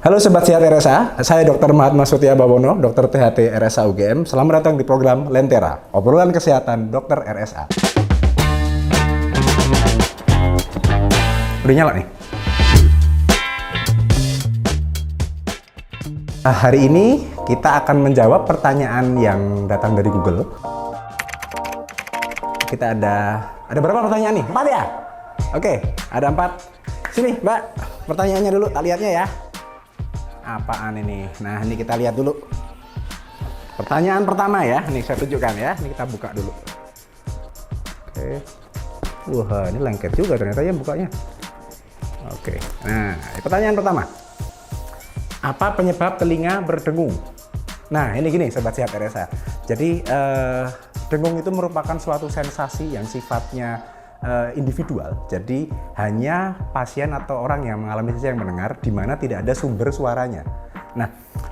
Halo Sobat Sehat RSA, saya Dr. Mahatma Sutia Bawono, Dr. THT RSA UGM. Selamat datang di program Lentera, obrolan kesehatan Dr. RSA. Udah nyala nih? Nah, hari ini kita akan menjawab pertanyaan yang datang dari Google. Kita ada berapa pertanyaan nih? 4 ya? Oke, ada 4. Sini Mbak, pertanyaannya dulu, tak lihatnya ya. Apaan ini? Nah, ini kita lihat dulu. Pertanyaan pertama ya, nih saya tunjukkan ya. Ini kita buka dulu. Oke. Wah, ini lengket juga ternyata ya bukanya. Oke. Nah, pertanyaan pertama. Apa penyebab telinga berdengung? Nah, ini gini Sobat Sehat RSA. Jadi, dengung itu merupakan suatu sensasi yang sifatnya individual, jadi hanya pasien atau orang yang mengalami sensasi yang mendengar di mana tidak ada sumber suaranya. Nah,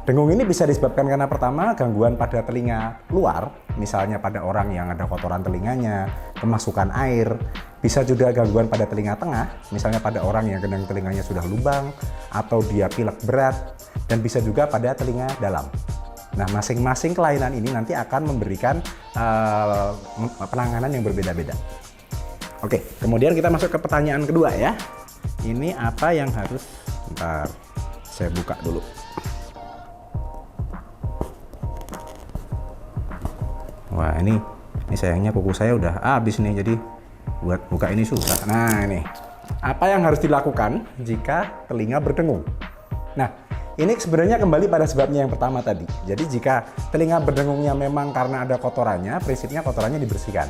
dengung ini bisa disebabkan karena pertama gangguan pada telinga luar, misalnya pada orang yang ada kotoran telinganya, kemasukan air, bisa juga gangguan pada telinga tengah, misalnya pada orang yang gendang telinganya sudah lubang atau dia pilek berat, dan bisa juga pada telinga dalam. Nah, masing-masing kelainan ini nanti akan memberikan penanganan yang berbeda-beda. Oke, kemudian kita masuk ke pertanyaan kedua ya. Ini apa yang harus, bentar, saya buka dulu. Wah, ini sayangnya kuku saya udah habis nih, jadi buat buka ini susah. Nah, ini apa yang harus dilakukan jika telinga berdengung? Nah, ini sebenarnya kembali pada sebabnya yang pertama tadi. Jadi jika telinga berdengungnya memang karena ada kotorannya, prinsipnya kotorannya dibersihkan.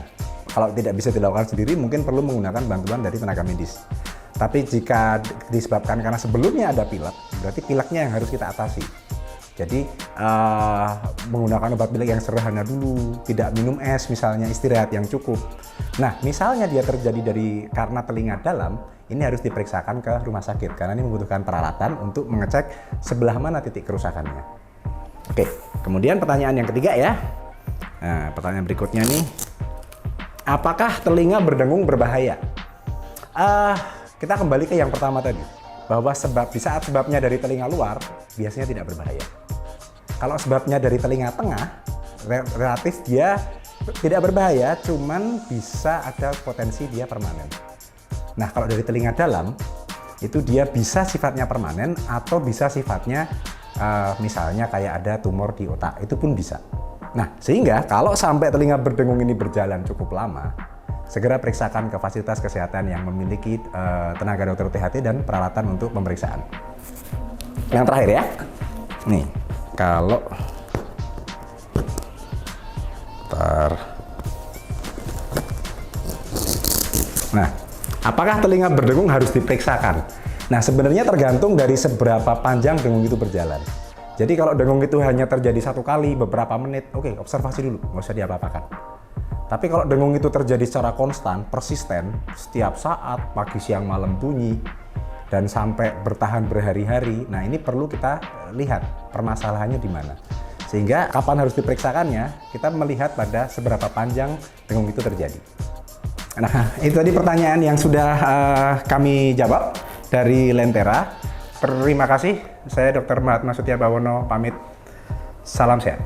Kalau tidak bisa dilakukan sendiri, mungkin perlu menggunakan bantuan dari tenaga medis. Tapi jika disebabkan karena sebelumnya ada pilek, berarti pileknya yang harus kita atasi. Jadi menggunakan obat pilek yang sederhana dulu, tidak minum es misalnya, istirahat yang cukup. Nah, misalnya dia terjadi karena telinga dalam, ini harus diperiksakan ke rumah sakit karena ini membutuhkan peralatan untuk mengecek sebelah mana titik kerusakannya. Oke, kemudian pertanyaan yang ketiga ya. Nah, pertanyaan berikutnya nih. Apakah telinga berdengung berbahaya? Kita kembali ke yang pertama tadi, bahwa di saat sebabnya dari telinga luar, biasanya tidak berbahaya. Kalau sebabnya dari telinga tengah, relatif dia tidak berbahaya, cuman bisa ada potensi dia permanen. Nah, kalau dari telinga dalam, itu dia bisa sifatnya permanen atau bisa sifatnya misalnya kayak ada tumor di otak, itu pun bisa. Nah, sehingga kalau sampai telinga berdengung ini berjalan cukup lama, segera periksakan ke fasilitas kesehatan yang memiliki tenaga dokter THT dan peralatan untuk pemeriksaan. Yang terakhir ya, nih, kalau Nah, apakah telinga berdengung harus diperiksakan? Nah, sebenarnya tergantung dari seberapa panjang dengung itu berjalan. Jadi kalau dengung itu hanya terjadi satu kali beberapa menit, oke, observasi dulu, nggak usah diapa-apakan. Tapi kalau dengung itu terjadi secara konstan, persisten, setiap saat, pagi, siang, malam bunyi, dan sampai bertahan berhari-hari, nah ini perlu kita lihat permasalahannya di mana. Sehingga kapan harus diperiksakannya, kita melihat pada seberapa panjang dengung itu terjadi. Nah, itu tadi pertanyaan yang sudah kami jawab dari Lentera. Terima kasih, saya Dr. Mahatma Sutia Bawono pamit. Salam sehat.